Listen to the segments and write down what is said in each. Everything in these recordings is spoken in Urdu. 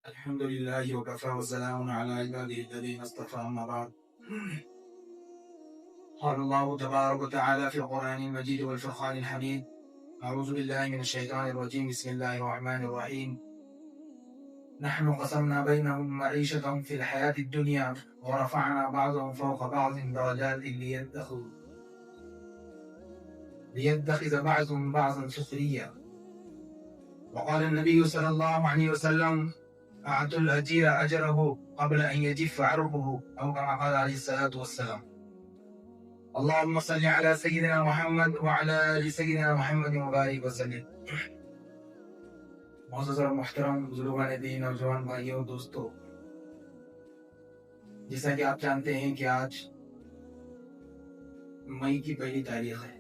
الحمد لله وكفى وسلام على عباده الذين اصطفى أما بعد. قال الله تبارك وتعالى في القرآن المجيد والفرقان الحميد: أعوذ بالله من الشيطان الرجيم. بسم الله الرحمن الرحيم. نحن قسمنا بينهم معيشتهم في الحياة الدنيا ورفعنا بعضهم فوق بعض درجات ليتخذ بعضهم بعضا سخريا. وقال النبي صلى الله عليه وسلم: أعطوا الأجير أجره قبل أن يجف عرقه، أو كما قال عليه الصلاة والسلام. اللهم صل على سيدنا محمد وعلى آل سيدنا محمد وبارك وسلم. معزز اور محترم بزرگان دین، نوجوان بھائیوں، دوستو، جیسا کہ آپ جانتے ہیں کہ آج مئی کی پہلی تاریخ ہے،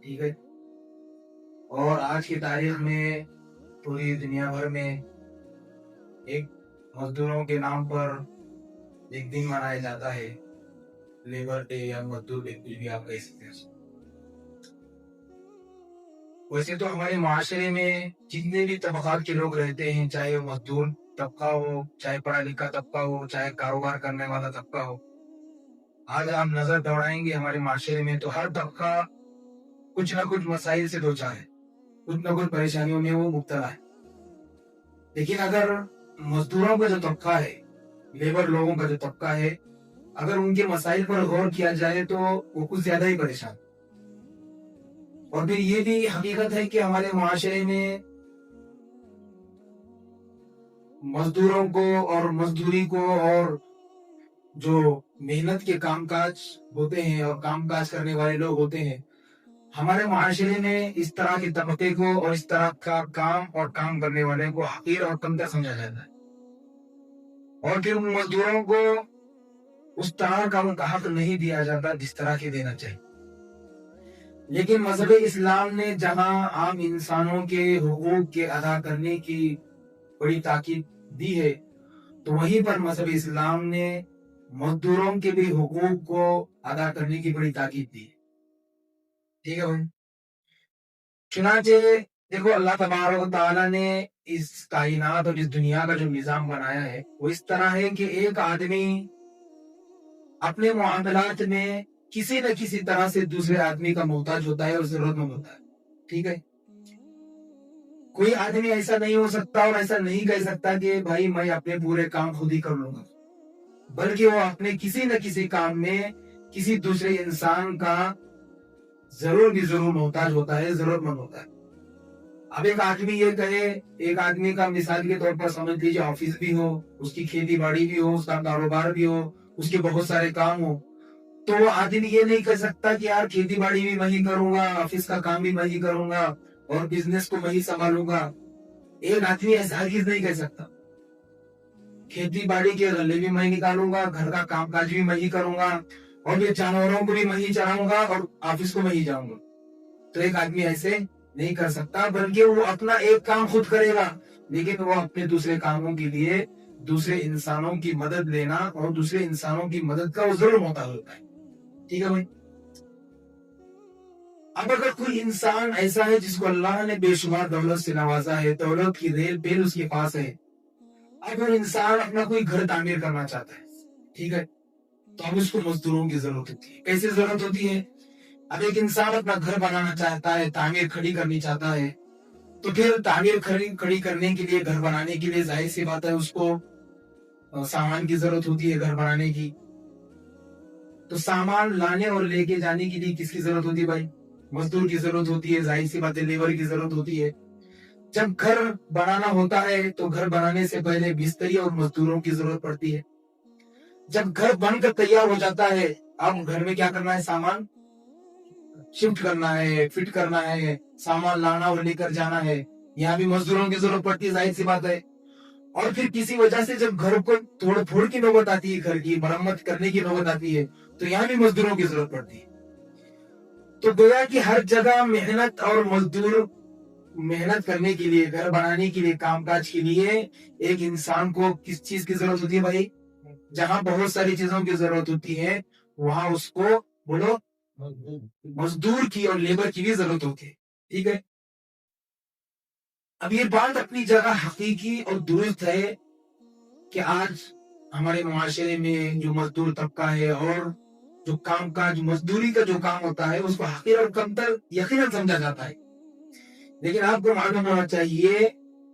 ٹھیک ہے، اور آج کی تاریخ میں پوری دنیا بھر میں ایک مزدوروں کے نام پر ایک دن منایا جاتا ہے، لیبر ڈے یا مزدور ڈے، کچھ بھی آپ کہہ سکتے ہیں۔ ویسے تو ہمارے معاشرے میں جتنے بھی طبقات کے لوگ رہتے ہیں، چاہے وہ مزدور طبقہ ہو، چاہے پڑھا لکھا طبقہ ہو، چاہے کاروبار کرنے والا طبقہ ہو، آج آپ نظر دوڑائیں گے ہمارے معاشرے میں تو ہر طبقہ کچھ نہ کچھ مسائل سے دوچار ہے، کچھ نہ کچھ پریشانیوں میں وہ مبتلا ہے۔ لیکن اگر مزدوروں کا جو طبقہ ہے، لیبر لوگوں کا جو طبقہ ہے، اگر ان کے مسائل پر غور کیا جائے تو وہ کچھ زیادہ ہی پریشان۔ اور پھر یہ بھی حقیقت ہے کہ ہمارے معاشرے میں مزدوروں کو اور مزدوری کو اور جو محنت کے کام کاج ہوتے ہیں اور کام کاج کرنے والے لوگ ہوتے ہیں، ہمارے معاشرے میں اس طرح کے طبقے کو اور اس طرح کا کام اور کام کرنے والے کو حقیر اور کمتر سمجھا جاتا ہے، اور پھر ان مزدوروں کو اس طرح کا ان کا حق نہیں دیا جاتا جس طرح کے دینا چاہیے۔ لیکن مذہب اسلام نے جہاں عام انسانوں کے حقوق کے ادا کرنے کی بڑی تاکید دی ہے، تو وہیں پر مذہب اسلام نے مزدوروں کے بھی حقوق کو ادا کرنے کی بڑی تاکید دی ہے، ٹھیک ہے بھائی۔ چنانچہ دیکھو، اللہ تبارک و تعالیٰ نے اس کائنات اور اس دنیا کا جو نظام بنایا ہے وہ اس طرح ہے کہ ایک آدمی اپنے معاملات میں کسی نہ کسی طرح سے دوسرے آدمی کا محتاج ہوتا ہے اور ضرورت مند ہوتا ہے، ٹھیک ہے۔ کوئی آدمی ایسا نہیں ہو سکتا اور ایسا نہیں کہہ سکتا کہ بھائی میں اپنے پورے کام خود ہی کر لوں گا، بلکہ وہ اپنے کسی نہ کسی کام میں کسی دوسرے انسان کا ضرور بھی ضرور محتاج ہوتا ہے، ضرورت مند ہوتا ہے۔ اب ایک آدمی یہ کہے، ایک آدمی کا مثال کے طور پر سمجھ لیجیے آفس بھی ہو، اس کی کھیتی باڑی بھی ہو، اس کا کاروبار بھی ہو، اس کے بہت سارے کام ہو، تو وہ آدمی یہ نہیں کہہ سکتا کہ یار کھیتی باڑی بھی میں ہی کروں گا، آفس کا کام بھی میں ہی کروں گا اور بزنس کو میں ہی سنبھالوں گا۔ ایک آدمی ایسا ہرگز نہیں کہہ سکتا۔ کھیتی باڑی کے غلے بھی میں نکالوں گا، گھر کا کام کاج بھی میں ہی کروں گا، اور یہ جانوروں کو بھی میں ہی چراؤں گا اور آفس کو میں ہی جاؤں گا۔ تو ایک آدمی ایسے نہیں کر سکتا، بلکہ وہ اپنا ایک کام خود کرے گا، لیکن وہ اپنے دوسرے کاموں کے لیے دوسرے انسانوں کی مدد لینا اور دوسرے انسانوں کی مدد کا وہ ضرور محتاج ہوتا ہے، ٹھیک ہے بھائی۔ اب اگر کوئی انسان ایسا ہے جس کو اللہ نے بے شمار دولت سے نوازا ہے، دولت کی ریل پیل اس کے پاس ہے، اگر انسان اپنا کوئی گھر تعمیر کرنا چاہتا ہے، ٹھیک ہے، تو اب اس کو مزدوروں کی ضرورت ہوتی ہے۔ کیسے ضرورت ہوتی ہے؟ اب ایک انسان اپنا گھر بنانا چاہتا ہے، تعمیر کھڑی کرنی چاہتا ہے، تو پھر تعمیر کھڑی کرنے کے لیے، گھر بنانے کے لیے ظاہر سی بات ہے اس کو سامان کی ضرورت ہوتی ہے گھر بنانے کی۔ تو سامان لانے اور لے کے جانے کے لیے کس کی ضرورت ہوتی ہے بھائی؟ مزدور کی ضرورت ہوتی ہے، ظاہر سی بات ہے لیبر کی ضرورت ہوتی ہے۔ جب گھر بنانا ہوتا ہے تو گھر بنانے سے پہلے مستری اور مزدوروں کی ضرورت پڑتی ہے۔ جب گھر بن کر تیار ہو جاتا ہے، اب گھر میں کیا کرنا ہے؟ سامان شفٹ کرنا ہے، فٹ کرنا ہے، سامان لانا اور لے کر جانا ہے، یہاں بھی مزدوروں کی ضرورت پڑتی ہے، ظاہر سی بات ہے۔ اور پھر کسی وجہ سے جب گھر کو توڑ پھوڑ کی نوبت آتی ہے، گھر کی مرمت کرنے کی نوبت آتی ہے، تو یہاں بھی مزدوروں کی ضرورت پڑتی ہے۔ تو گویا کہ ہر جگہ محنت اور مزدور محنت کرنے کے لیے، گھر بنانے کے لیے، کام کاج کے لیے ایک انسان کو کس چیز کی ضرورت ہوتی ہے بھائی؟ جہاں بہت ساری چیزوں کی ضرورت ہوتی ہے وہاں اس کو بولو مزدور کی اور لیبر کی بھی ضرورت ہوتی ہے، ٹھیک ہے۔ اب یہ بات اپنی جگہ حقیقی اور درست ہے کہ آج ہمارے معاشرے میں جو مزدور طبقہ ہے اور جو کام کاج مزدوری کا جو کام ہوتا ہے اس کو حقیر اور کمتر یقیناً سمجھا جاتا ہے، لیکن آپ کو معلوم ہونا چاہیے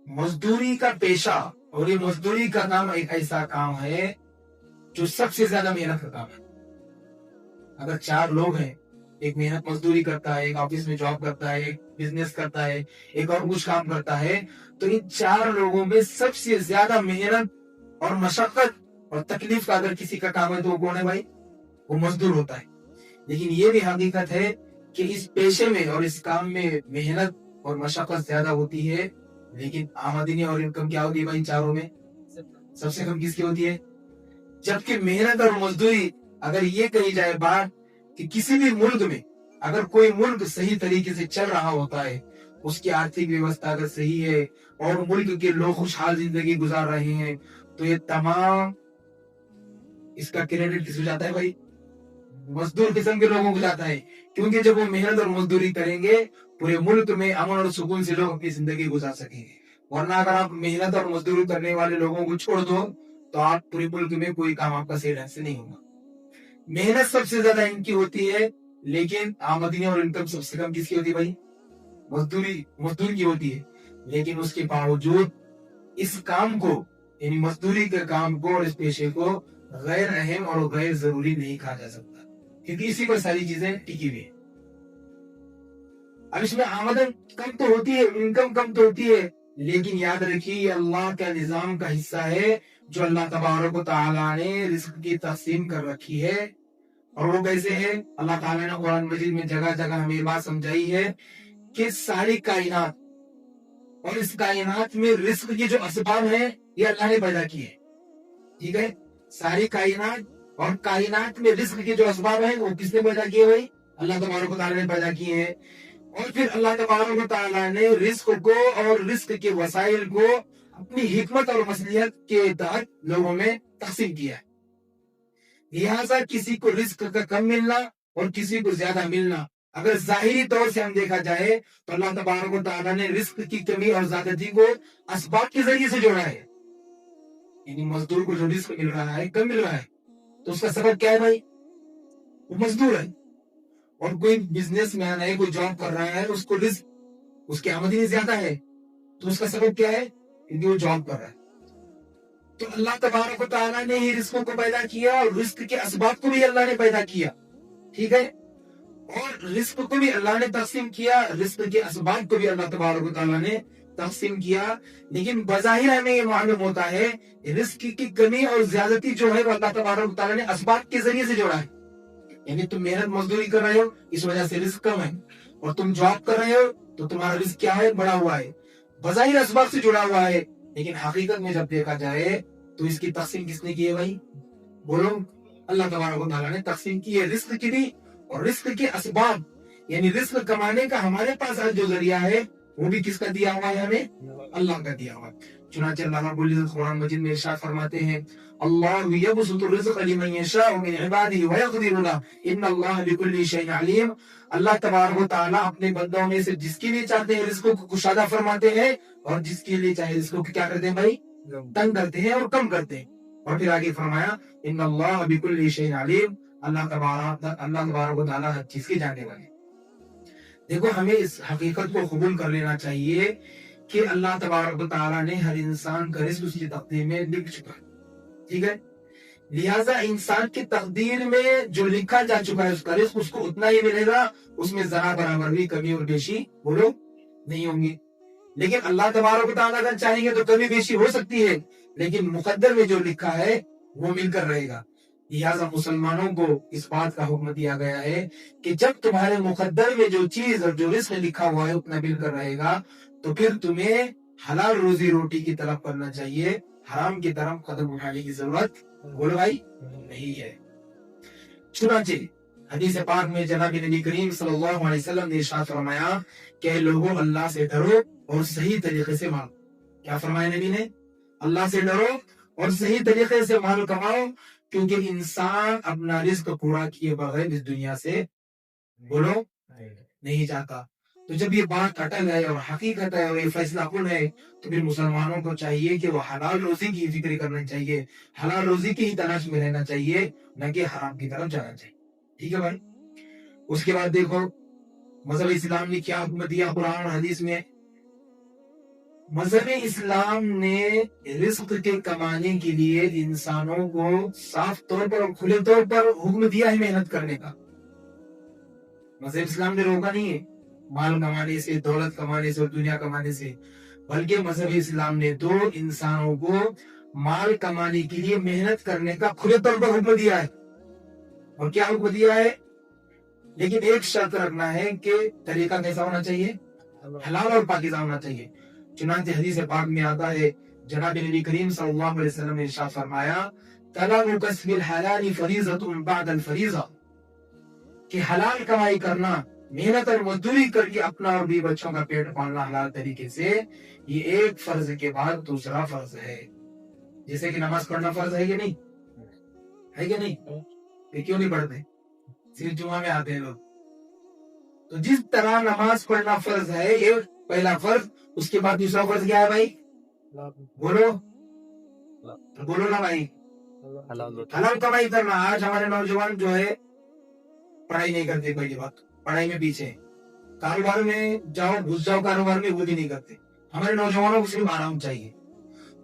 مزدوری کا پیشہ اور یہ مزدوری کا کام ایک ایسا کام ہے جو سب سے زیادہ محنت کا کام ہے۔ اگر 4 لوگ ہیں، ایک محنت مزدوری کرتا ہے، ایک آفس میں جاب کرتا ہے، ایک بزنس کرتا ہے، ایک اور کچھ کام کرتا ہے، تو ان 4 لوگوں میں سب سے زیادہ محنت اور مشقت اور تکلیف کا اگر کسی کا کام ہے تو وہ کون ہے بھائی؟ وہ مزدور ہوتا ہے۔ لیکن یہ بھی حقیقت ہے کہ اس پیشے میں اور اس کام میں محنت اور مشقت زیادہ ہوتی ہے، لیکن آمدنی اور انکم کیا ہوتی ہے بھائی چاروں میں؟ سب سے کم کس کی ہوتی ہے؟ جبکہ محنت اور مزدوری اگر یہ کہی جائے بات کہ کسی بھی ملک میں اگر کوئی ملک صحیح طریقے سے چل رہا ہوتا ہے، اس کی آرتھک ویوستھا اگر صحیح ہے اور ملک کے لوگ خوشحال زندگی گزار رہے ہیں، تو یہ تمام اس کا کریڈٹ کس کو جاتا ہے بھائی؟ مزدور قسم کے لوگوں کو جاتا ہے، کیونکہ جب وہ محنت اور مزدوری کریں گے پورے ملک میں امن اور سکون سے لوگ اپنی زندگی گزار سکیں گے۔ ورنہ اگر آپ محنت اور مزدوری کرنے والے لوگوں کو چھوڑ دو تو آپ پورے ملک میں کوئی کام آپ کا صحیح ڈھنگ سے نہیں ہوگا۔ محنت سب سے زیادہ ان کی ہوتی ہے، لیکن آمدنی اور انکم سب سے کم کس کی ہوتی ہے بھائی؟ مزدور کی ہوتی ہے۔ لیکن اس کے باوجود اس کام کو یعنی مزدوری کے کام کو اور اس پیشے کو غیر اہم اور غیر ضروری نہیں کہا جا سکتا، کیونکہ اسی پر ساری چیزیں ٹکی ہوئی ہیں۔ اب اس میں آمدن کم تو ہوتی ہے، انکم کم تو ہوتی ہے، لیکن یاد رکھیے یہ اللہ کا نظام کا حصہ ہے جو اللہ تبارک و تعالیٰ نے رزق کی تقسیم کر رکھی ہے۔ اور وہ کیسے ہے؟ اللہ تعالیٰ نے قرآن مجید میں جگہ جگہ ہمیں بات سمجھائی ہے کہ ساری کائنات اور اس کائنات میں رزق کی جو اسباب ہیں یہ اللہ نے پیدا کی ہے، ٹھیک ہے؟ ساری کائنات اور کائنات میں رزق کے جو اسباب ہیں وہ کس نے پیدا کیے بھائی؟ اللہ تبارک و تعالیٰ نے پیدا کیے ہیں۔ اور پھر اللہ تبارک و تعالیٰ نے رزق کو اور رزق کے وسائل کو اپنی حکمت اور مصلحت کے تحت لوگوں میں تقسیم کیا ہے۔ لہٰذا کسی کو رزق کا کم ملنا اور کسی کو زیادہ ملنا اگر ظاہری طور سے ہم دیکھا جائے تو اللہ تبارک و تعالیٰ نے رزق کی کمی اور زیادتی کو اسباب کے ذریعے سے جوڑا ہے۔ یعنی مزدور کو جو رزق مل رہا ہے کم مل رہا ہے تو اس کا سبب کیا ہے بھائی؟ وہ مزدور ہے۔ اور کوئی بزنس مین ہے، کوئی جاب کر رہا ہے، اس کو رزق اس کی آمدنی زیادہ ہے تو اس کا سبب کیا ہے؟ کیونکہ وہ جاب کر رہا ہے۔ تو اللہ تبارک و تعالیٰ نے ہی رزقوں کو پیدا کیا اور رزق کے اسباب کو بھی اللہ نے پیدا کیا، ٹھیک ہے؟ اور رزق کو بھی اللہ نے تقسیم کیا، رزق کے اسباب کو بھی اللہ تبارک و تعالیٰ نے تقسیم کیا، لیکن بظاہر ہمیں یہ معلوم ہوتا ہے رزق کی کمی اور زیادتی جو ہے وہ اللہ تبارک و تعالیٰ نے اسباب کے ذریعے سے جوڑا ہے۔ یعنی تم محنت مزدوری کر رہے ہو اس وجہ سے رزق کم ہے، اور تم جاب کر رہے ہو تو تمہارا رزق کیا ہے؟ بڑا ہوا ہے، بظاہر اسباب سے جڑا ہوا ہے، لیکن حقیقت میں جب دیکھا جائے تو اس کی تقسیم کس نے کی ہے بھائی؟ بولو، اللہ تبارک و تعالیٰ نے تقسیم کی ہے رزق کی بھی اور رزق کے اسباب، یعنی رزق کمانے کا ہمارے پاس جو ذریعہ ہے وہ بھی کس کا دیا ہوا ہے؟ ہمیں اللہ کا دیا ہوا ہے۔ چنانچہ اللہ رب العزت قرآن مجید میں ارشاد فرماتے ہیں اللہ یبسط الرزق لمن یشاء من عباده ویقدر له ان اللہ بكل شیء علیم۔ اللہ تبارک و تعالیٰ اپنے بندوں میں سے جس کے لیے چاہتے ہیں رزق کو کشادہ فرماتے ہیں اور جس کے لیے چاہے رزق کو کیا کرتے ہیں بھائی؟ تنگ کرتے ہیں اور کم کرتے ہیں۔ اور پھر آگے فرمایا ان اللہ بكل شیء علیم، اللہ تبارک و تعالیٰ ہر چیز کی جاننے والے۔ دیکھو ہمیں اس حقیقت کو قبول کر لینا چاہیے کہ اللہ تبارک و تعالیٰ نے ہر انسان کا رزق اس کی تقدیر میں لکھ چکا ہے، ٹھیک ہے؟ لہٰذا انسان کی تقدیر میں جو لکھا جا چکا ہے اس کا رزق اس کو اتنا ہی ملے گا، اس میں ذرا برابر بھی کمی اور بیشی بولو نہیں ہوں گی۔ لیکن اللہ تبارک و تعالیٰ اگر چاہیں گے تو کمی بیشی ہو سکتی ہے، لیکن مقدر میں جو لکھا ہے وہ مل کر رہے گا۔ لہٰذا مسلمانوں کو اس بات کا حکم دیا گیا ہے کہ جب تمہارے مقدر میں جو چیز اور جو رزق لکھا ہوا ہے اتنا مل کر رہے گا تو پھر تمہیں حلال روزی روٹی کی طرف کرنا چاہیے، حرام کی طرف قدم اٹھانے کی ضرورت بولو بھائی نہیں ہے۔ چنانچہ حدیث پاک میں جناب نبی کریم صلی اللہ علیہ وسلم نے ارشاد فرمایا کہ اے لوگوں اللہ سے ڈرو اور صحیح طریقے سے مال، کیا فرمایا نبی نے؟ اللہ سے ڈرو اور صحیح طریقے سے مال کماؤ، کیونکہ انسان اپنا رزق پورا کیے بغیر اس دنیا سے بولو نہیں جاتا۔ تو جب یہ بات اٹل ہے اور حقیقت ہے اور یہ فیصلہ کن ہے تو پھر مسلمانوں کو چاہیے کہ وہ حلال روزی کی فکر کرنا چاہیے، حلال روزی کی ہی تلاش میں رہنا چاہیے، نہ کہ حرام کی طرف جانا چاہیے. ٹھیک ہے بھائی. اس کے بعد دیکھو مذہب اسلام نے کیا حکم دیا قرآن حدیث میں. مذہب اسلام نے رزق کے کمانے کے لیے انسانوں کو صاف طور پر اور کھلے طور پر حکم دیا ہے محنت کرنے کا. مذہب اسلام نے روکا نہیں ہے مال کمانے سے، دولت کمانے سے اور دنیا کمانے سے، بلکہ مذہب اسلام نے تو انسانوں کو مال کمانے کے لیے محنت کرنے کا کھلے طور پر حکم دیا ہے. اور کیا حکم دیا ہے؟ لیکن ایک شرط رکھنا ہے کہ طریقہ کیسا ہونا چاہیے؟ حلال اور پاکیزہ ہونا چاہیے. چنانچہ حدیث پاک میں آتا ہے جناب نبی کریم صلی اللہ علیہ وسلم نے ارشاد فرمایا طلب کسب الحلال فریضۃ بعد الفریضہ، کہ حلال کمائی کرنا، محنت اور مزدوری کر کے اپنا اور بھی بچوں کا پیٹ پالنا حلال طریقے سے، یہ ایک فرض کے بعد دوسرا فرض ہے. جیسے کہ نماز پڑھنا فرض ہے کہ نہیں؟ ہے کہ نہیں؟ یہ کیوں نہیں پڑھتے؟ صرف جمعہ میں آتے ہیں لوگ. تو جس طرح نماز پڑھنا فرض ہے، یہ پہلا فرض، اس کے بعد دوسرا فرض کیا ہے بھائی؟ بولو بولو نا بھائی. حلال کمائی کرنا. آج ہمارے نوجوان جو ہے پڑھائی نہیں کرتے، پہلی بات پڑھائی میں پیچھے، کاروبار میں جاؤ گھس جاؤ کاروبار میں، وہ بھی نہیں کرتے. ہمارے نوجوانوں کو صرف آرام چاہیے.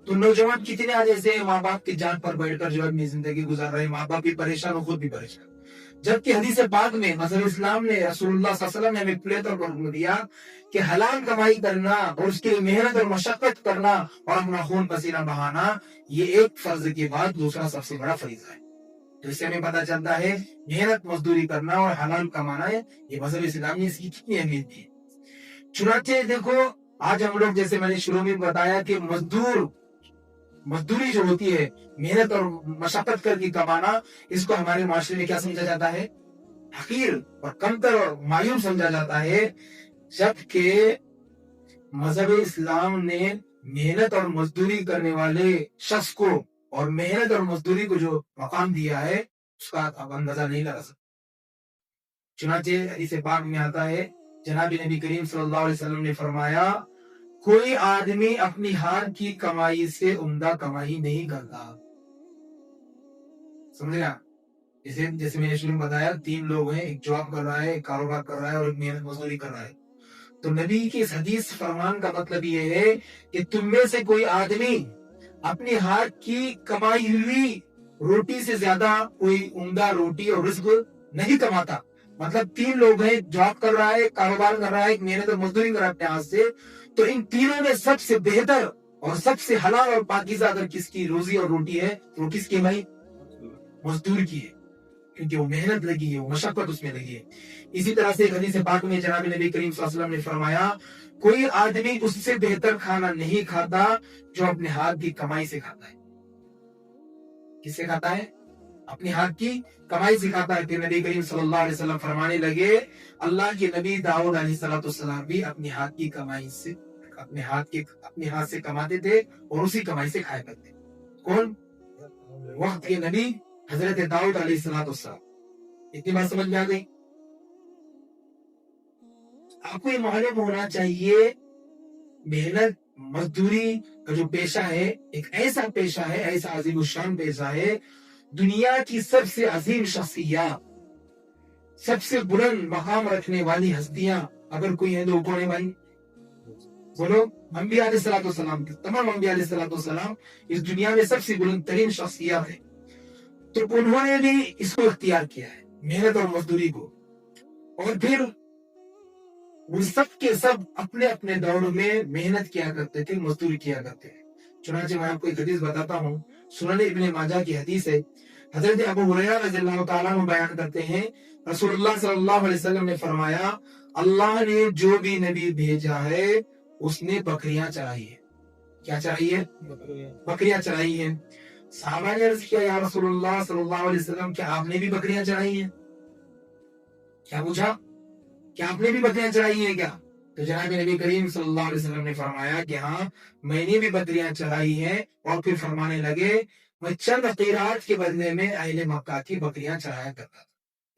تو نوجوان کتنے آج ایسے ماں باپ کی جان پر بیٹھ کر جو اپنی زندگی گزار رہے ہیں، ماں باپ بھی پریشان اور خود بھی پریشان. جبکہ حدیث پاک میں مذہب اسلام نے، رسول اللہ صلی اللہ علیہ وسلم نے ہمیں کھلے طور پر حکم دیا کہ حلال کمائی کرنا اور اس کے لیے محنت اور مشقت کرنا اور اپنا خون پسینہ بہانا، یہ ایک فرض کے بعد دوسرا سب سے بڑا فریضہ ہے. تو اس سے ہمیں پتہ چلتا ہے محنت مزدوری کرنا اور حلال کمانا ہے، یہ مذہب اسلام نے اس کی کتنی اہمیت دی. چنانچہ دیکھو آج ہم لوگ، جیسے میں نے شروع میں بتایا کہ مزدوری جو ہوتی ہے، محنت اور مشقت کر کے کمانا، اس کو ہمارے معاشرے میں کیا سمجھا جاتا ہے؟ حقیر اور کمتر اور مایوس سمجھا جاتا ہے. جبکہ مذہب اسلام نے محنت اور مزدوری کرنے والے شخص کو اور محنت اور مزدوری کو جو مقام دیا ہے، اس کا آپ اندازہ نہیں لگا سکتے. چنانچہ حدیث پاک میں آتا ہے جناب نبی کریم صلی اللہ علیہ وسلم نے فرمایا کوئی آدمی اپنی ہاتھ کی کمائی سے عمدہ کمائی نہیں کرتا. سمجھے نا؟ جیسے میں نے شروع میں بتایا 3 لوگ ہیں، ایک جاب کر رہا ہے، ایک کاروبار کر رہا ہے اور ایک محنت مزدوری کر رہا ہے. تو نبی کی اس حدیث فرمان کا مطلب یہ ہے کہ تم میں سے کوئی آدمی اپنی ہاتھ کی کمائی ہوئی روٹی سے زیادہ کوئی عمدہ روٹی اور رزق نہیں کماتا. مطلب 3 لوگ ہیں، جاب کر رہا ہے، کاروبار کر رہا ہے، ایک محنت اور مزدوری کر رہا ہے اپنے ہاتھ سے. تو ان تینوں میں سب سے بہتر اور سب سے حلال اور پاکیزہ اگر کس کی روزی اور روٹی ہے تو وہ کس کی بھائی؟ مزدور کی ہے، کیونکہ وہ محنت لگی ہے، وہ مشقت اس میں لگی ہے. اسی طرح سے حدیث پاک میں جناب نبی کریم صلی اللہ علیہ وسلم نے فرمایا کوئی آدمی اس سے بہتر کھانا نہیں کھاتا جو اپنے ہاتھ کی کمائی سے کھاتا ہے. کس سے کھاتا ہے؟ اپنے ہاتھ کی کمائی سے کھاتا ہے. پھر نبی کریم صلی اللہ علیہ وسلم فرمانے لگے اللہ کے نبی داؤد علیہ السلام بھی اپنی ہاتھ کی کمائی سے اپنے ہاتھ سے کماتے تھے اور اسی کمائی سے کھایا کرتے. کون؟ وقت کے نبی حضرت داؤد علیہ السلام. اتنی بات سمجھ میں آ گئی؟ آپ کو یہ معلوم ہونا چاہیے محنت مزدوری کا جو پیشہ ہے ایک ایسا پیشہ ہے، ایسا عظیم الشان پیشہ ہے. دنیا کی سب سے عظیم شخصیات، سب سے بلند مقام رکھنے والی ہستیاں اگر کوئی ہے تو کون ہے بھائی؟ بولو. انبیاء علیہ السلام، تمام انبیاء علیہ السلام اس دنیا میں سب سے بلند ترین شخصیات ہیں. تو انہوں نے بھی اس کو اختیار کیا ہے، محنت اور مزدوری کو. اور پھر وہ سب کے سب اپنے اپنے دور میں محنت کیا کرتے تھے، مزدوری کیا کرتے تھے. چنانچہ میں آپ کو ایک حدیث بتاتا ہوں، سنن ابن ماجہ کی حدیث ہے. حضرت ابو ہریرہ رضی اللہ تعالیٰ عنہ بیان کرتے ہیں رسول اللہ صلی اللہ علیہ وسلم نے فرمایا اللہ نے جو بھی نبی بھیجا ہے اس نے بکریاں چرائی ہے. کیا چرائی ہے؟ بکریاں چرائی ہیں. صحابہ نے عرض کیا یا رسول اللہ صلی اللہ علیہ وسلم کیا آپ نے بھی بکریاں چرائی ہیں؟ کیا پوچھا؟ کیا آپ نے بھی بکریاں چرائی ہیں کیا؟ تو جناب نبی کریم صلی اللہ علیہ وسلم نے فرمایا کہ ہاں میں نے بھی بکریاں چرائی ہیں. اور پھر فرمانے لگے میں چند قیرات کے بدلے میں اہل مکہ کی بکریاں چرایا کرتا تھا.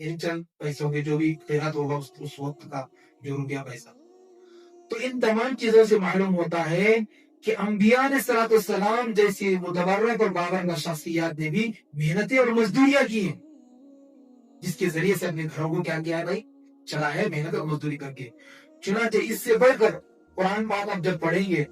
ان چند پیسوں کے جو بھی قیرات ہوگا اس وقت کا جو روپیہ پیسہ. تو ان تمام چیزوں سے معلوم ہوتا ہے کہ انبیاء علیہ السلام جیسی متبرک اور بابرکت شخصیات نے بھی محنتیں اور مزدوریاں کی ہیں، جس کے ذریعے سے اپنے گھروں کو کیا کیا ہے بھائی، چلا ہے محنت اور مزدوری کر کے۔ چنانچہ اس سے بڑھ کر قرآن پاک آپ جب پڑھیں گے،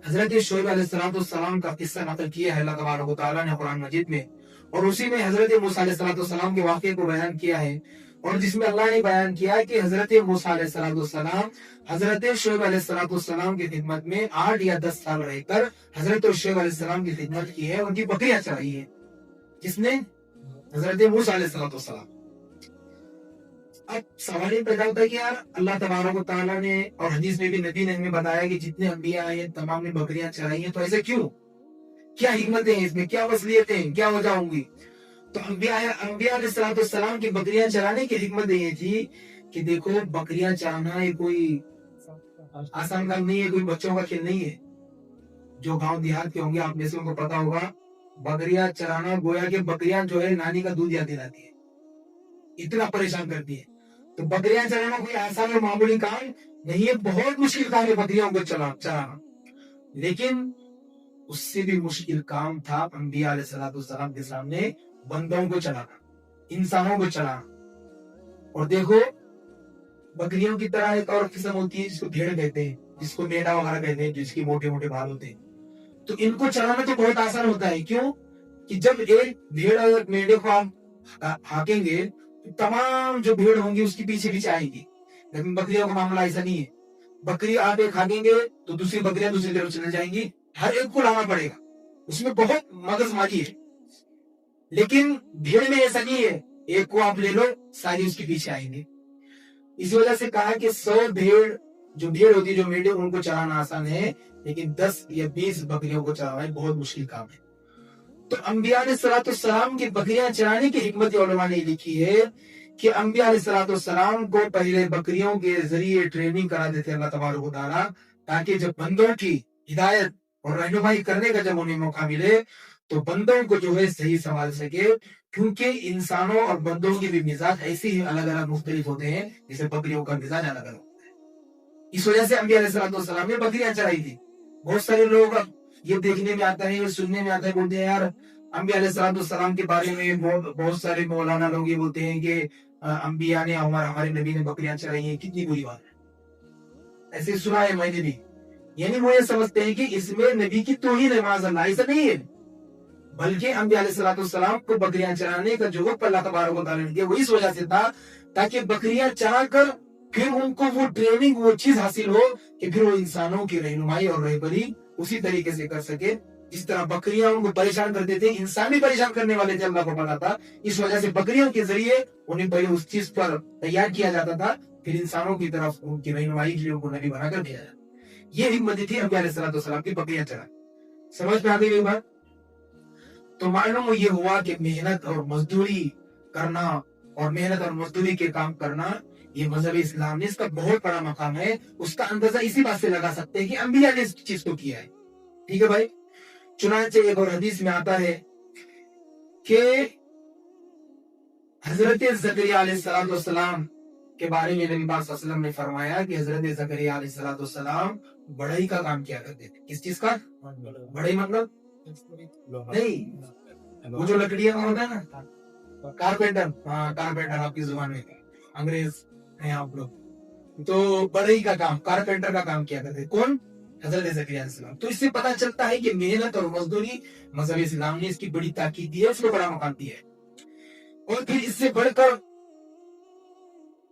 حضرت شعیب علیہ السلام کا قصہ نقل کیا ہے اللہ تبارک و تعالیٰ نے قرآن مجید میں، اور اسی میں حضرت موسیٰ علیہ السلام کے واقعے کو بیان کیا ہے، اور جس میں اللہ نے بیان کیا کہ حضرت موسیٰ علیہ السلام حضرت شعیب علیہ السلام کی خدمت میں 8 یا 10 سال رہ کر حضرت شعیب علیہ السلام کی خدمت کی ہے، ان کی بکریاں چرائی ہیں، جس نے حضرت موسیٰ علیہ السلام۔ اب سوال یہ پیدا ہوتا ہے کہ یار اللہ تبارک و تعالیٰ نے اور حدیث میں بھی نبی نے ہمیں بتایا کہ جتنے انبیاء آئے ہیں تمام نے بکریاں چرائی ہیں، تو ایسے کیوں؟ کیا حکمتیں ہیں اس میں، کیا وصلیتیں ہیں، کیا وجہ ہوں گی؟ تو انبیاء علیہ السلام کی بکریاں چرانے کی حکمت یہ تھی کہ دیکھو بکریاں چرانا یہ کوئی آسان کام نہیں ہے، کوئی بچوں کا کھیل نہیں ہے۔ جو گاؤں دیہات کے ہوں گے آپ میں سے ان کو پتا ہوگا، بکریاں چرانا گویا کہ بکریاں جو ہے نانی کا دودھ یاد دلاتی ہے، اتنا پریشان کرتی ہے۔ تو بکریاں چرانا کوئی آسان اور معمولی کام نہیں ہے، بہت مشکل کام ہے بکریوں کو چرانا، لیکن اس سے بھی مشکل کام تھا انبیاء علیہ السلام کے سامنے بندوں کو چلانا، انسانوں کو چلانا۔ اور دیکھو بکریوں کی طرح ایک اور قسم ہوتی ہے جس کو بھیڑ کہتے ہیں، جس کو میڑا وغیرہ کہتے ہیں، جس کی موٹے موٹے بال ہوتے ہیں، تو ان کو چلانا تو بہت آسان ہوتا ہے۔ کیوں کہ جب ایک بھیڑ اور میڑے کو آپ ہاکیں گے تو تمام جو بھیڑ ہوں گی اس کی پیچھے پیچھے آئیں گی، لیکن بکریوں کا معاملہ ایسا نہیں ہے۔ بکری آپ ایک ہاکیں گے تو دوسری بکریاں دوسری طرف چلے جائیں گی، ہر ایک کو لانا پڑے گا، اس میں بہت مغز ماری ہے۔ لیکن بھیڑ میں ایسا نہیں ہے، ایک کو آپ لے لو ساری اس کے پیچھے آئیں گے۔ اس وجہ سے کہا کہ 100 بھیڑ ہوتی ہے جو میڈے ان کو چلانا آسان ہے، لیکن 10 یا 20 بکریوں کو چلانا بہت مشکل کام ہے۔ تو انبیاء علیہ السلام کی بکریاں چرانے کی حکمت علماء نے لکھی ہے کہ انبیاء علیہ السلام کو پہلے بکریوں کے ذریعے ٹریننگ کرا دیتے اللہ تبارک و تعالیٰ، تاکہ جب بندوں کی ہدایت اور رہنمائی کرنے کا جب انہیں موقع ملے تو بندوں کو جو ہے صحیح سنبھال سکے، کیونکہ انسانوں اور بندوں کی بھی مزاج ایسے ہی الگ الگ مختلف ہوتے ہیں جیسے بکریوں کا مزاج الگ الگ ہوتا ہے۔ اس وجہ سے انبیاء علیہ السلام نے بکریاں چرائی تھی۔ بہت سارے لوگ یہ دیکھنے میں آتا ہے، یہ سننے میں آتا ہے، بولتے ہیں یار انبیاء علیہ السلام کے بارے میں بہت سارے مولانا لوگ یہ بولتے ہیں کہ انبیاء نے ہمارے نبی نے بکریاں چرائی ہیں، کتنی بری بات ہے۔ ایسے سنا ہے میں نے بھی، یعنی وہ یہ سمجھتے ہیں کہ اس میں نبی کی توہین ہے، معاذ اللہ، ایسا نہیں ہے، بلکہ انبیاء علیہ السلام کو بکریاں چرانے کا جو وقت اللہ تبارک و تعالیٰ نے دیا وہ اس وجہ سے تھا تاکہ بکریاں چرا کر پھر ان کو وہ ٹریننگ، وہ چیز حاصل ہو کہ پھر وہ انسانوں کی رہنمائی اور رہبری اسی طریقے سے کر سکے جس طرح بکریاں ان کو پریشان کرتے تھے، انسان بھی پریشان کرنے والے تھے، اللہ کو پتا تھا۔ اس وجہ سے بکریوں کے ذریعے انہیں پہلے اس چیز پر تیار کیا جاتا تھا، پھر انسانوں کی طرف ان کی رہنمائی کے لیے ان کو نبی بنا کر دیا جاتا۔ یہ حکمت تھی انبیاء علیہ السلام کی بکریاں چرا۔ سمجھ میں آ گئی بات؟ تو معلوم یہ ہوا کہ محنت اور مزدوری کرنا اور محنت اور مزدوری کے کام کرنا یہ مذہب اسلام نے اس کا بہت بڑا مقام ہے۔ اس کا اندازہ اسی بات سے لگا سکتے ہیں کہ انبیاء نے اس چیز کو کیا ہے۔ ٹھیک ہے بھائی؟ چنانچہ ایک اور حدیث میں آتا ہے کہ حضرت زکریا علیہ السلام کے بارے میں نبی پاک صلی اللہ علیہ وسلم نے فرمایا کہ حضرت زکریا علیہ السلام بڑھئی کا کام کیا کرتے تھے۔ کس چیز کا؟ بڑھئی مطلب نہیں، وہ جو لکڑیاں ہوتا ہے نا، کارپینٹر۔ ہاں کارپینٹر آپ کی زبان میں، انگریز ہیں آپ لوگ، تو بڑھئی کا کام، کارپینٹر کا کام کیا کرتے۔ کون؟ حضرت زکریا علیہ السلام۔ تو اس سے پتہ چلتا ہے کہ محنت اور مزدوری مذہب اسلام نے اس کی بڑی تاکید دی ہے، اس کو بڑا مقام دیا ہے۔ اور پھر اس سے بڑھ کر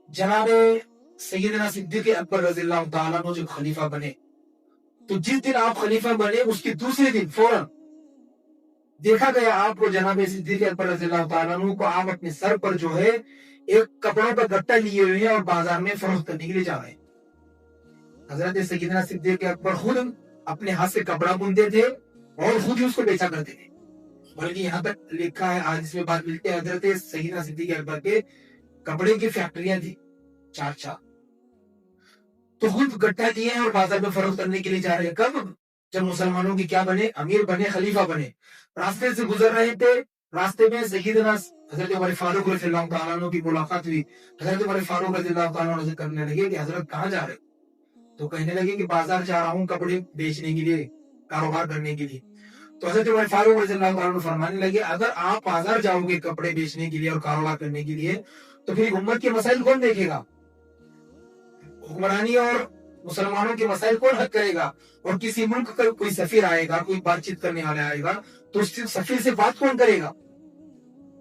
جناب سیدنا صدیق اکبر رضی اللہ تعالیٰ عنہ جو خلیفہ بنے، تو جس دن آپ خلیفہ بنے اس کے دوسرے دن فوراً دیکھا گیا آپ کو جناب صدیق اکبر رضی اللہ تعالیٰ عنہ کو آپ اپنے سر پر جو ہے ایک کپڑوں کا گٹا لیے ہوئے ہیں اور بازار میں فروخت کرنے کے لیے جا رہے ہیں۔ حضرت سیدنا صدیق اکبر خود اپنے ہاتھ سے کپڑا بنتے تھے اور خود ہی اس کو بیچا کرتے تھے، بلکہ یہاں تک لکھا ہے، آج اس میں بات ملتی ہے، حضرت سیدنا صدیق اکبر کے کپڑے کی فیکٹریاں تھی 4 تو خود گٹا لیے اور بازار میں فروخت کرنے کے لیے جا رہے ہیں۔ کب؟ جب مسلمانوں کی کیا بنے؟ امیر بنے، خلیفہ بنے۔ راستے سے گزر رہے تھے، راستے میں سیدنا حضرت عمر فاروق رضی اللہ تعالیٰ عنہ کی ملاقات ہوئی۔ حضرت عمر فاروق رضی اللہ تعالیٰ عنہ سے کرنے لگے کہ حضرت کہاں جا رہے؟ تو کہنے لگے کہ بازار جا رہا ہوں کپڑے بیچنے کے لیے, کاروبار کرنے کے لیے. تو حضرت عمر فاروق رضی اللہ تعالیٰ عنہ فرمانے لگے اگر آپ بازار جاؤ گے کپڑے بیچنے کے لیے اور کاروبار کرنے کے لیے تو پھر امت کے مسائل کون دیکھے گا؟ حکمرانی اور مسلمانوں کے مسائل کون حل کرے گا؟ اور کسی ملک کا کوئی سفیر آئے گا, کوئی بات چیت کرنے والا آئے گا, تو اس سفیر سے بات کون کرے گا؟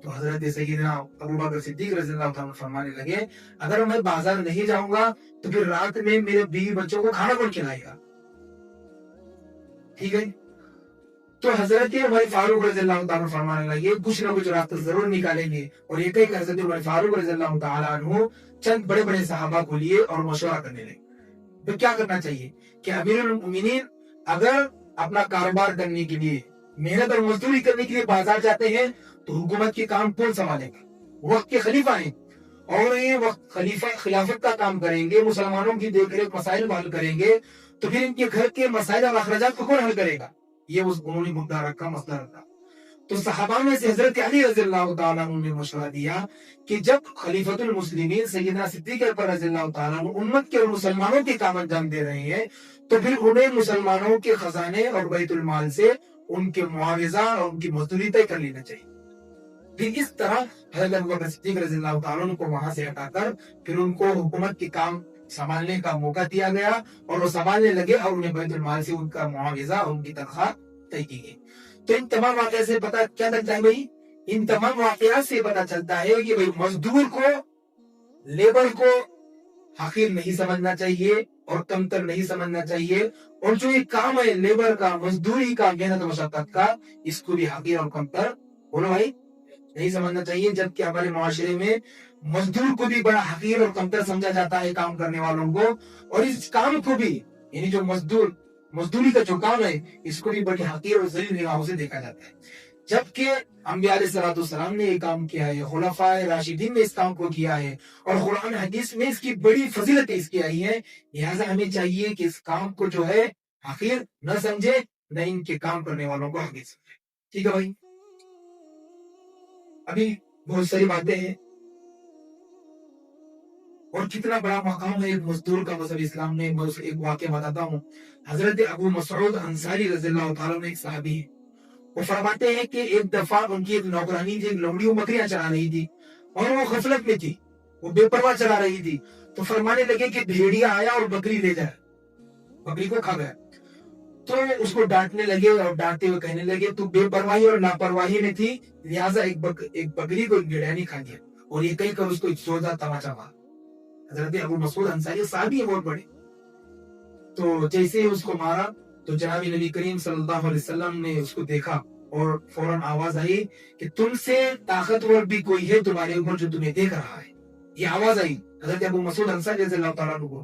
تو حضرت سیدنا ابو بکر صدیق رضی اللہ تعالیٰ فرمانے لگے اگر میں بازار نہیں جاؤں گا تو پھر رات میں میرے بیوی بچوں کو کھانا کون کھلائے گا؟ ٹھیک ہے. تو حضرت عمر فاروق رضی اللہ تعالیٰ فرمانے لگے کچھ نہ کچھ راستہ ضرور نکالیں گے. اور یہ کہ حضرت عمر فاروق رضی اللہ تعالیٰ عنہ چند بڑے بڑے صحابہ کو لیے اور مشورہ کرنے لگے. تو کیا کرنا چاہیے کہ امیر المؤمنین اگر اپنا کاروبار کرنے کے لیے, محنت اور مزدوری کرنے کے لیے بازار جاتے ہیں تو حکومت کے کام کون سنبھالے گا؟ وقت کے خلیفہ ہیں اور یہ وقت خلافت کا کام کریں گے, مسلمانوں کی دیکھ ریکھ مسائل حل کریں گے, تو پھر ان کے گھر کے مسائل اور اخراجات کو کون حل کرے گا؟ یہ انہوں نے مدعا رکھا, مسئلہ رکھا. تو صحابہ میں سے حضرت علی رضی اللہ تعالیٰ عنہ نے مشورہ دیا کہ جب خلیفۃ المسلمین سیدنا صدیق اکبر رضی اللہ تعالیٰ عنہ امت کے اور مسلمانوں کے کام انجام دے رہے ہیں تو پھر انہیں مسلمانوں کے خزانے اور بیت المال سے ان کے معاوضہ اور ان کی مزدوری طے کر لینا چاہیے. پھر اس طرح حضرت ابوبکر صدیق رضی اللہ تعالیٰ عنہ کو وہاں سے ہٹا کر پھر ان کو حکومت کے کام سنبھالنے کا موقع دیا گیا اور وہ سنبھالنے لگے اور انہیں بیت المال سے ان کا معاوضہ اور ان کی تنخواہ طے کی گئی. تو ان تمام واقعات سے پتہ کیا لگتا ہے بھائی؟ ان تمام واقعات سے پتہ چلتا ہے کہ بھائی مزدور کو, لیبر کو حقیر نہیں سمجھنا چاہیے اور کمتر نہیں سمجھنا چاہیے, اور جو یہ کام ہے لیبر کا, مزدوری کا, محنت و مشقت کا, اس کو بھی حقیر اور کمتر بولو بھائی نہیں سمجھنا چاہیے. جبکہ ہمارے معاشرے میں مزدور کو بھی بڑا حقیر اور کمتر سمجھا جاتا ہے کام کرنے والوں کو, اور اس کام کو بھی یعنی جو مزدوری کا جو کام ہے اس کو بھی بڑی حقیر اور ذلیل نگاہوں سے دیکھا جاتا ہے. جبکہ انبیاء علیہ السلام نے یہ کام کیا ہے, خلفاء راشدین نے اس کام کو کیا ہے, اور قرآن حدیث میں اس کی بڑی فضیلتیں اس کی آئی ہیں. لہٰذا ہمیں چاہیے کہ اس کام کو جو ہے حقیر نہ سمجھے, نہ ان کے کام کرنے والوں کو حقیر سمجھے. ٹھیک ہے بھائی. ابھی بہت ساری باتیں ہیں اور کتنا بڑا مقام ہے ایک مزدور کا مذہب اسلام نے. میں ایک واقعہ بتاتا ہوں. حضرت ابو مسعود انصاری رضی اللہ تعالیٰ عنہ ایک صحابی ہے. وہ فرماتے ہیں کہ ایک دفعہ ان کی ایک نوکرانی تھی, ایک لومڑی, وہ بکریاں چرا رہی تھی اور وہ غفلت میں تھی, وہ بے پرواہ چرا رہی تھی. تو فرمانے لگے کہ بھیڑیا آیا اور بکری لے جائے, بکری کو کھا گیا. تو اس کو ڈانٹنے لگے اور ڈانٹتے ہوئے کہنے لگے تو بے پرواہی اور لاپرواہی میں تھی, لہٰذا ایک بکری کو گھیڑیا نے کھا دیا. اور یہ کہہ کر اس کو ایک زوردار تماچا مارا. حضرت ابو مسعود انصاری صحابی ہے بہت بڑے. تو جیسے ہی اس کو مارا تو جناب نبی کریم صلی اللہ علیہ وسلم نے اس کو دیکھا اور فوراً آواز آئی کہ تم سے طاقتور بھی کوئی ہے تمہارے اوپر جو تمہیں دیکھ رہا ہے. یہ آواز آئی حضرت ابو مسعود انصاری رضی اللہ تعالیٰ عنہ کو,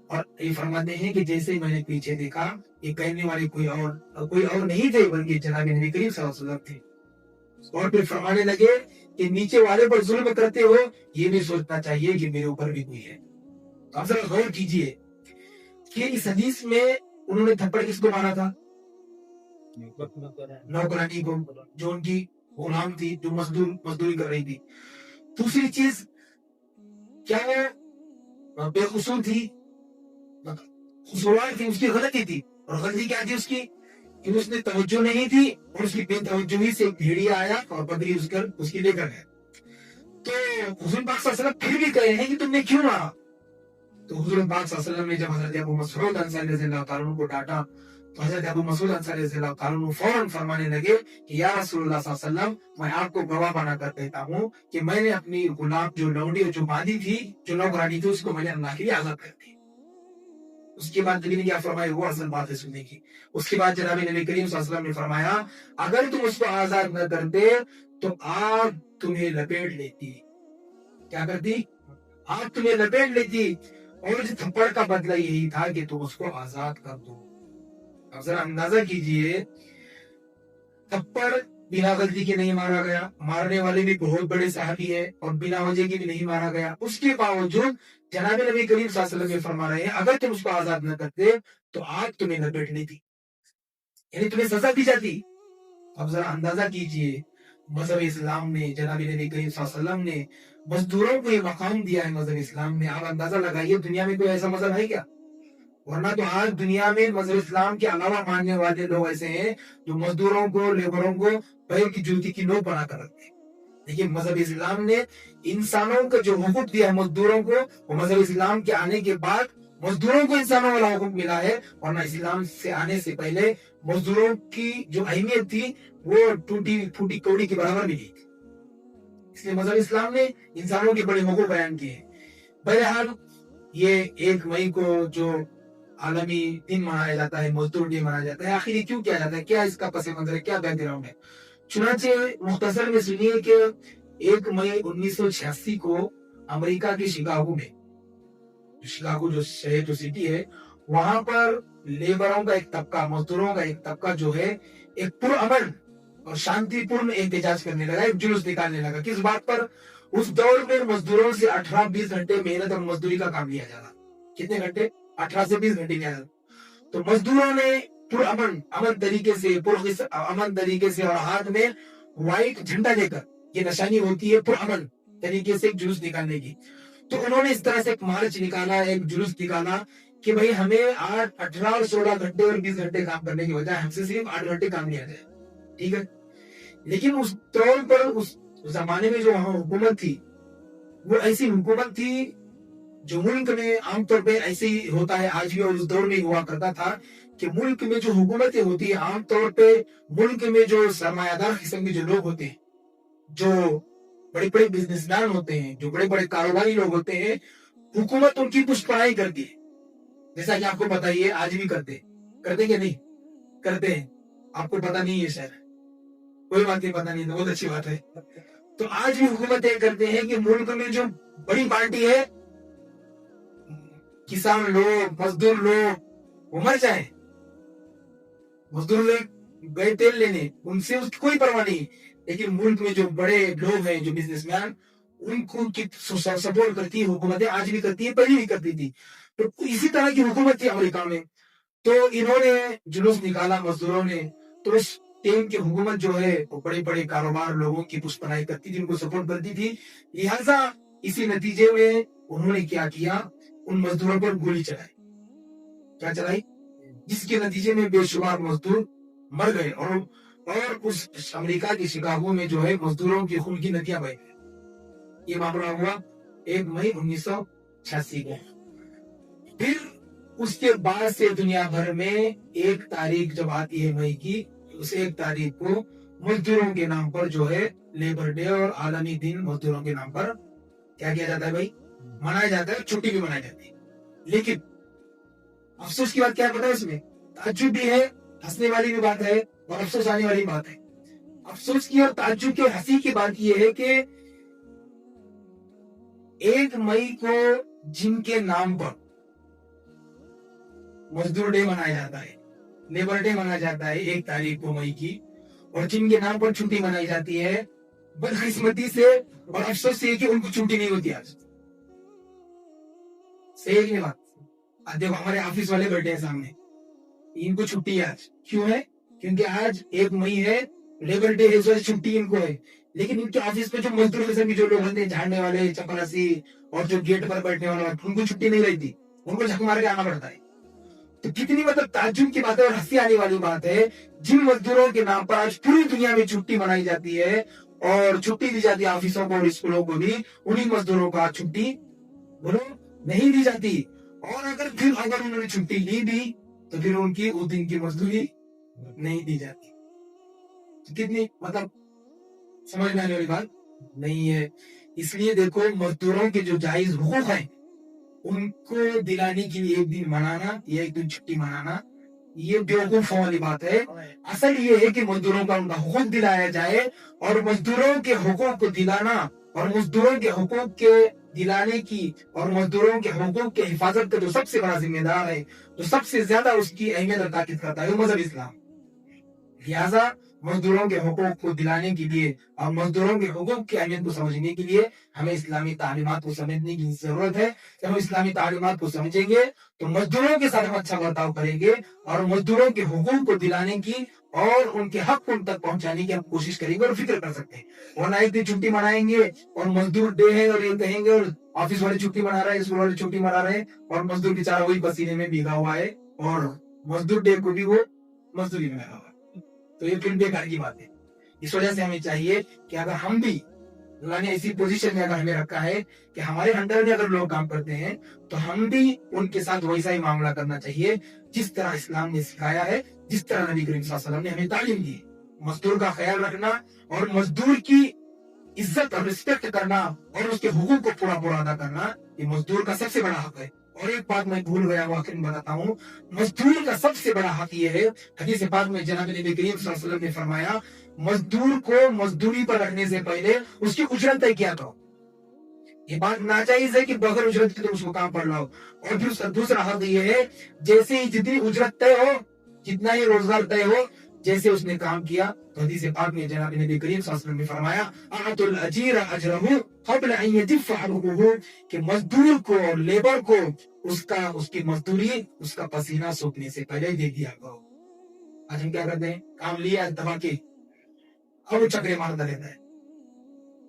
اور یہ فرماتے ہیں کہ جیسے ہی میں نے پیچھے دیکھا یہ کہنے والے کوئی اور نہیں تھے بلکہ جناب نبی کریم صلی اللہ علیہ وسلم تھے. اور پھر فرمانے لگے کہ نیچے والے پر ظلم کرتے ہو, یہ بھی سوچنا چاہیے کہ میرے اوپر بھی کوئی ہے. آپ ذرا غور کیجئے کہ اس حدیث میں انہوں نے تھپڑ کس کو مارا تھا؟ نوکرانی کو, جو ان کی غلام تھی, جو مزدوری کر رہی تھی. دوسری چیز کیا وہ بے قصور تھی, قصوروار تھی, اس کی غلطی تھی. اور غلطی کیا تھی اس کی کہ اس نے توجہ نہیں تھی اور اس کی بے توجہی سے بھیڑیا آیا اور بکری اس کی لے کر گیا. تو حضور پاک صلی اللہ علیہ وسلم پھر بھی کہے ہیں کہ تم نے کیوں مارا؟ تو حضور پاک صلی اللہ علیہ وسلم نے جب حضرت ابو مسعود انصاری رضی اللہ تعالیٰ عنہ کو ڈانٹا تو حضرت ابو مسعود انصاری رضی اللہ تعالیٰ عنہ فوراً فرمانے لگے کہ یا رسول اللہ صلی اللہ علیہ وسلم, میں آپ کو گواہ بنا کر کہتا ہوں کہ میں نے اپنی غلام جو لونڈی جو مادی تھی, جو نوکرانی تھی, اس کو میں نے اللہ کے لیے آزاد کر دی. اس کے بعد نبی نے کیا فرمایا, وہ اصل بات ہے سننے کی. اس کے بعد جناب نبی کریم صلی اللہ علیہ وسلم نے فرمایا اگر تم اس کو آزاد نہ کرتے تو آگ تمہیں لپیٹ لیتی. کیا کرتی؟ آگ تمہیں لپیٹ لیتی. اور اس تھپڑ کا بدلہ یہی تھا کہ تم اس کو آزاد کر دو. اب ذرا اندازہ کیجئے, تھپڑ بنا غلطی کے نہیں مارا گیا, مارنے والے بھی بہت بڑے صحابی ہے اور بنا وجہ کے بھی نہیں مارا گیا. اس کے باوجود جناب نبی کریم صلی اللہ علیہ وسلم فرما رہے ہیں اگر تم اس کو آزاد نہ کرتے تو آگ تمہیں لپیٹ لیتی, یعنی تمہیں سزا دی جاتی. اب ذرا اندازہ کیجئے مذہب اسلام نے, جناب نبی کریم صلی اللہ علیہ وسلم نے مزدوروں کو یہ مقام دیا ہے مذہب اسلام نے. آپ اندازہ لگائیے دنیا میں کوئی ایسا مذہب ہے کیا؟ ورنہ تو آج دنیا میں مذہب اسلام کے علاوہ ماننے والے لوگ ایسے ہیں جو مزدوروں کو، لیبروں کو پیر کی جوتی کی نوک بنا کر رکھتے ہیں. لیکن مذہب اسلام نے انسانوں کا جو حقوق دیا ہے مزدوروں کو، وہ مذہب اسلام کے آنے کے بعد مزدوروں کو انسانوں والا حقوق ملا ہے. ورنہ اسلام سے آنے سے پہلے مزدوروں کی جو اہمیت تھی وہ ٹوٹی پھوٹی کوڑی کے برابر ملی تھی. اس لیے مذہب اسلام نے انسانوں کے بڑے حقوق بیان کیے ہیں. بہرحال یہ 1 مئی کو جو عالمی دن منایا جاتا ہے، مزدور ڈے منایا جاتا ہے، آخر یہ کیوں کیا جاتا ہے؟ کیا اس کا پس منظر ہے؟ کیا بیک گراؤنڈ ہے؟ چنانچہ مختصر میں سنیے کہ 1 مئی 1986 کو امریکہ کے شکاگو جو شہر جو سٹی ہے، وہاں پر لیبروں کا ایک طبقہ، مزدوروں کا ایک طبقہ جو ہے ایک پرامن اور شانتی پورن احتجاج کرنے لگا، ایک جلوس نکالنے لگا. کس بات پر؟ اس دور میں مزدوروں سے 18-20 گھنٹے محنت اور مزدوری کا کام لیا جاتا. کتنے گھنٹے؟ 18 سے 20 گھنٹے لیا جاتا. تو مزدوروں نے امن طریقے سے اور ہاتھ میں وائٹ جھنڈا لے کر، یہ نشانی ہوتی ہے پرامن طریقے سے ایک جلوس نکالنے کی. تو انہوں نے اس طرح سے ایک مارچ نکالا، ایک جلوس نکالا کہ بھئی ہمیں 18 اور 16 گھنٹے اور 20 گھنٹے کام کرنے کی بجائے ہم سے صرف 8 گھنٹے کام لیا جائے. ٹھیک ہے. لیکن اس طور پر اس زمانے میں جو وہاں حکومت تھی، وہ ایسی حکومت تھی جو ملک میں عام طور پہ ایسے ہی ہوتا ہے آج بھی، اور اس دور میں ہوا کرتا تھا کہ ملک میں جو حکومتیں ہوتی ہیں عام طور پہ ملک میں جو سرمایہ دار قسم کے جو لوگ ہوتے ہیں، جو بڑے بڑے بزنس مین ہوتے ہیں، جو بڑے بڑے کاروباری لوگ ہوتے ہیں، حکومت ان کی پشت پناہی کرتی ہے. جیسا کہ آپ کو پتہ ہی ہے آج بھی کرتے کہ نہیں کرتے ہیں. آپ کو پتہ نہیں ہے شاید، کوئی بات نہیں، پتہ نہیں، بہت اچھی بات ہے. تو آج بھی حکومت یہ کرتے ہیں کہ ملک میں جو بڑی پارٹی ہے، کسان لوگ، مزدور لوگ، وہ مر جائیں. مزدور لوگ گئے تیل لینے، ان سے اس کی کوئی پرواہ نہیں. لیکن ملک میں جو بڑے لوگ ہیں، جو بزنس مین، ان کو سپورٹ کرتی ہے حکومتیں، آج بھی کرتی ہے، پہلے بھی کرتی تھی. تو اسی طرح کی حکومت تھی امریکہ میں. تو انہوں نے جلوس نکالا مزدوروں نے. تو اس ٹیم کی حکومت جو ہے وہ بڑے بڑے کاروبار لوگوں کی پشت پناہی کرتی تھی، ان کو سپورٹ کرتی تھی. لہٰذا اسی نتیجے میں انہوں نے کیا کیا، ان مزدوروں پر گولی چلائی. کیا چلائی؟ جس کے نتیجے میں بے شمار مزدور مر گئے، اور اس امریکہ کی شکاگو میں جو ہے مزدوروں کی خون کی ندیاں بہہ گئی. یہ معاملہ ہوا 1 مئی 1986 کو. پھر اس کے بعد سے دنیا بھر میں 1 تاریخ جب آتی ہے مئی کی، اس 1 تاریخ کو مزدوروں کے نام پر جو ہے لیبر ڈے اور عالمی دن مزدوروں کے نام پر کیا کیا جاتا ہے بھائی؟ منایا جاتا ہے، چھٹی بھی منائی جاتی ہے. لیکن افسوس کی بات کیا پتا ہے؟ اس میں تعجب بھی ہے، ہنسنے والی بھی بات ہے، اور افسوس آنے والی بات ہے. افسوس کی اور تعجب کی اور ہنسی کی بات یہ ہے کہ 1 مئی کو جن کے نام پر مزدور ڈے منایا جاتا ہے، لیبر ڈے منایا جاتا ہے 1 تاریخ کو مئی کی، اور جن کے نام پر چھٹی منائی جاتی ہے، بدقسمتی سے اور افسوس سے کہ ان کو چھٹی نہیں ہوتی آج. صحیح نہیں بات؟ دیکھو ہمارے آفس والے بیٹھے ہیں سامنے، ان کو چھٹی ہے آج. کیوں ہے؟ کیونکہ آج 1 مئی ہے، لیبر ڈے ہے، چھٹی ان کو ہے. لیکن ان کے آفس میں جو مزدور قسم کے جو لوگ ہوتے ہیں، جھاڑنے والے، چپراسی، اور جو گیٹ پر بیٹھنے والے، ان کو چھٹی نہیں رہتی، ان کو جھک مار کے آنا پڑتا ہے. تو کتنی تعجب کی بات ہے اور ہنسی آنے والی بات ہے، جن مزدوروں کے نام پر آج پوری دنیا میں چھٹی منائی جاتی ہے اور چھٹی دی جاتی ہے آفیسوں کو اور اسکولوں کو بھی، انہی مزدوروں کو آج چھٹی بولو نہیں دی جاتی. اور اگر انہوں نے چھٹی لی بھی تو پھر ان کی اس دن کی مزدوری نہیں دی جاتی. کتنی سمجھ میں آنے والی بات نہیں ہے. اس لیے دیکھو مزدوروں کے جو جائز حقوق ہیں ان کو دلانے کے لیے ایک دن منانا یا ایک دن چھٹی منانا یہ بیوقوفوں والی بات ہے. اصل یہ ہے کہ مزدوروں کا ان کا حقوق دلایا جائے، اور مزدوروں کے حقوق کو دلانا اور مزدوروں کے حقوق کے دلانے کی اور مزدوروں کے حقوق کے حفاظت کا جو سب سے بڑا ذمہ دار ہے، جو سب سے زیادہ اس کی اہمیت اور تاکید کرتا ہے، وہ مذہب اسلام. لہٰذا مزدوروں کے حقوق کو دلانے کے لیے اور مزدوروں کے حقوق کی اہمیت کو سمجھنے کے لیے ہمیں اسلامی تعلیمات کو سمجھنے کی ضرورت ہے. جب ہم اسلامی تعلیمات کو سمجھیں گے تو مزدوروں کے ساتھ ہم اچھا برتاؤ کریں گے، اور مزدوروں کے حقوق کو دلانے کی اور ان کے حق ان تک پہنچانے کی ہم کوشش کریں گے اور فکر کر سکتے ہیں. ورنہ ایک دن چھٹی منائیں گے اور مزدور ڈے ہے اور یہ کہیں گے اور آفس والے چھٹی منا رہے ہیں, اسکول والے چھٹی منا رہے ہیں, اور مزدور بیچارہ وہی پسینے میں بھیگا ہوا ہے اور مزدور ڈے کو بھی وہ مزدوری میں لگا ہوا ہے. تو یہ پھر بیکار کی بات ہے. اس وجہ سے ہمیں چاہیے کہ اگر ہم بھی اللہ نے ایسی پوزیشن میں اگر ہمیں رکھا ہے کہ ہمارے انڈر میں اگر لوگ کام کرتے ہیں تو ہم بھی ان کے ساتھ ویسا ہی معاملہ کرنا چاہیے جس طرح اسلام نے سکھایا ہے, جس طرح نبی کریم صلی اللہ علیہ وسلم نے ہمیں تعلیم دی. مزدور کا خیال رکھنا اور مزدور کی عزت اور رسپیکٹ کرنا اور اس کے حقوق کو پورا پورا ادا کرنا, یہ مزدور کا سب سے بڑا حق ہے. اور ایک بات میں بھول گیا ہوں, آخر میں بتاتا ہوں, مزدور کا سب سے بڑا حق یہ ہے, حدیث پاک میں جناب نبی کریم صلی اللہ علیہ وسلم نے فرمایا, مزدور کو مزدوری پر رکھنے سے پہلے اس کی اجرت طے کیا کرو. یہ بات ناجائز ہے کہ بغیر اجرت کے تم اس کو کام پر لاؤ. اور پھر دوسرا حق یہ ہے, جیسے ہی جتنی اجرت طے ہو, جتنا ہی روزگار طے ہو, جیسے اس نے کام کیا, تو حدیث پاک میں جناب نبی کریم صلی اللہ علیہ وسلم نے فرمایا, اعطوا الاجیر اجرہ قبل ان یجف عرقہ, کہ مزدور کو اور لیبر کو اس کی مزدوری, اس کا پسینہ سوکھنے سے پہلے ہی دے دیا کرو. آج ہم کیا کرتے ہیں, کام لیا دبا کے, اب وہ چکرے مارتا رہتا ہے,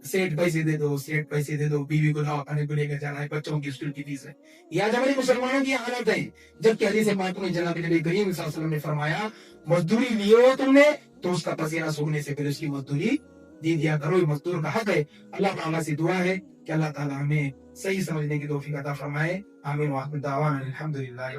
سیٹ پیسے دے دو, سیٹ پیسے دے دو, بیوی کو دوا کھانے کو لے کر جانا ہے, بچوں کی اسکول کی فیس ہے. یہ آج ہمارے مسلمانوں کی حالت ہے. جبکہ حدیث پاک میں جناب نبی کریم صلی اللہ علیہ وسلم نے فرمایا, مزدوری لیے ہو تم نے تو اس کا پسینہ سوکھنے سے پہلے اس کی مزدوری دے دیا کرو. یہ مزدور کا حق ہے. اللہ تعالیٰ سے دعا ہے کہ اللہ تعالیٰ ہمیں صحیح سمجھنے کی توفیق عطا فرمائے. آمین. وآخر دعوانا الحمدللہ.